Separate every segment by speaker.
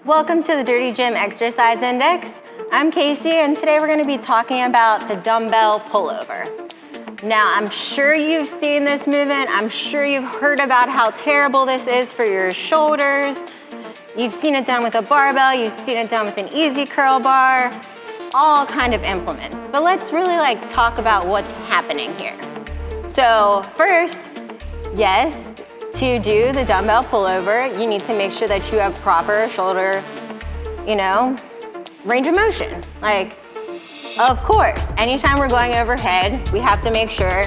Speaker 1: Welcome to the Dirty Gym Exercise Index. I'm Casey, and today we're going to be talking about the dumbbell pullover. Now, I'm sure you've seen this movement. I'm sure you've heard about how terrible this is for your shoulders. You've seen it done with a barbell. You've seen it done with an easy curl bar, all kind of implements. But let's really talk about what's happening here. So first, yes, to do the dumbbell pullover, you need to make sure that you have proper shoulder, range of motion. Of course, anytime we're going overhead, we have to make sure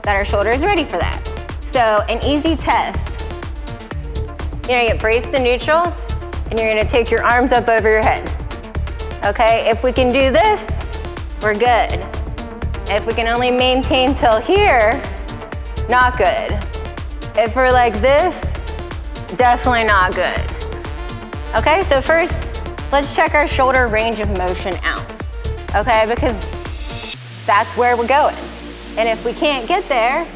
Speaker 1: that our shoulder is ready for that. So an easy test, you're gonna get braced to neutral, and you're gonna take your arms up over your head. Okay, if we can do this, we're good. If we can only maintain till here, not good. If we're like this, definitely not good. Okay, so first, let's check our shoulder range of motion out. Okay, because that's where we're going. And if we can't get there,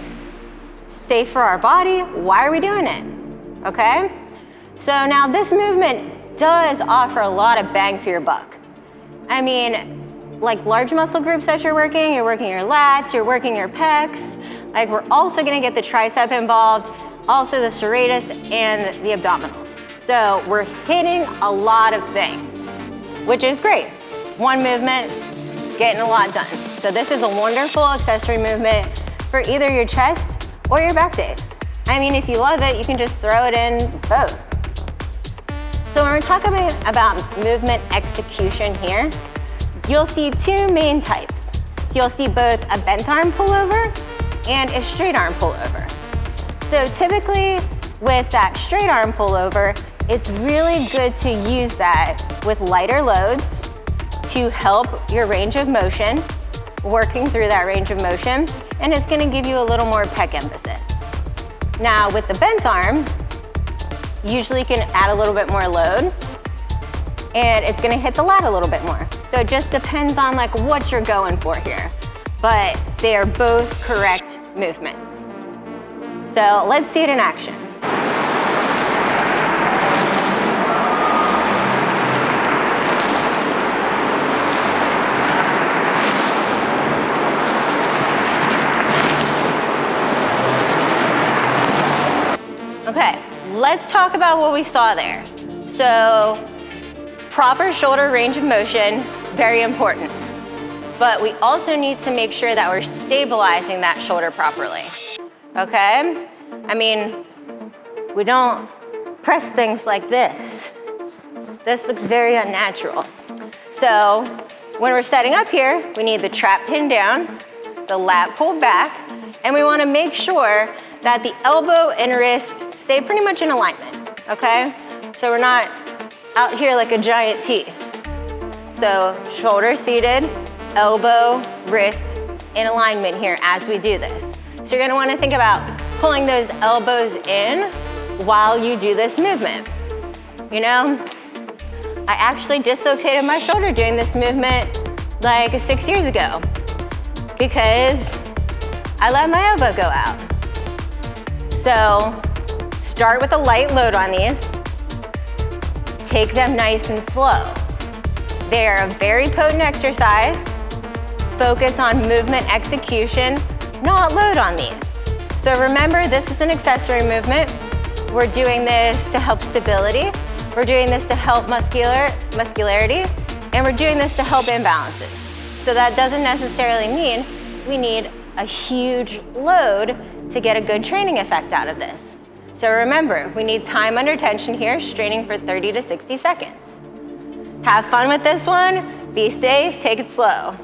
Speaker 1: safe for our body, why are we doing it? Okay? So now this movement does offer a lot of bang for your buck. I mean, like large muscle groups that you're working your lats, you're working your pecs. We're also gonna get the tricep involved, also the serratus and the abdominals. So we're hitting a lot of things, which is great. One movement, getting a lot done. So this is a wonderful accessory movement for either your chest or your back days. I mean, if you love it, you can just throw it in both. So when we're talking about movement execution here, you'll see two main types. So you'll see both a bent arm pullover and a straight arm pullover. So typically with that straight arm pullover, it's really good to use that with lighter loads to help your range of motion, working through that range of motion, and it's gonna give you a little more pec emphasis. Now with the bent arm, usually you can add a little bit more load, and it's gonna hit the lat a little bit more. So it just depends on what you're going for here, but they are both correct movements. So let's see it in action. Okay, let's talk about what we saw there. So proper shoulder range of motion, very important. But we also need to make sure that we're stabilizing that shoulder properly. Okay? I mean, we don't press things like this. This looks very unnatural. So when we're setting up here, we need the trap pinned down, the lat pulled back, and we wanna make sure that the elbow and wrist stay pretty much in alignment, okay? So we're not out here like a giant T. So shoulder seated, elbow, wrist in alignment here as we do this. So you're gonna wanna think about pulling those elbows in while you do this movement. I actually dislocated my shoulder doing this movement 6 years ago because I let my elbow go out. So start with a light load on these. Take them nice and slow. They are a very potent exercise. Focus on movement execution, not load on these. So remember, this is an accessory movement. We're doing this to help stability. We're doing this to help muscularity, and we're doing this to help imbalances. So that doesn't necessarily mean we need a huge load to get a good training effect out of this. So remember, we need time under tension here, straining for 30 to 60 seconds. Have fun with this one, be safe, take it slow.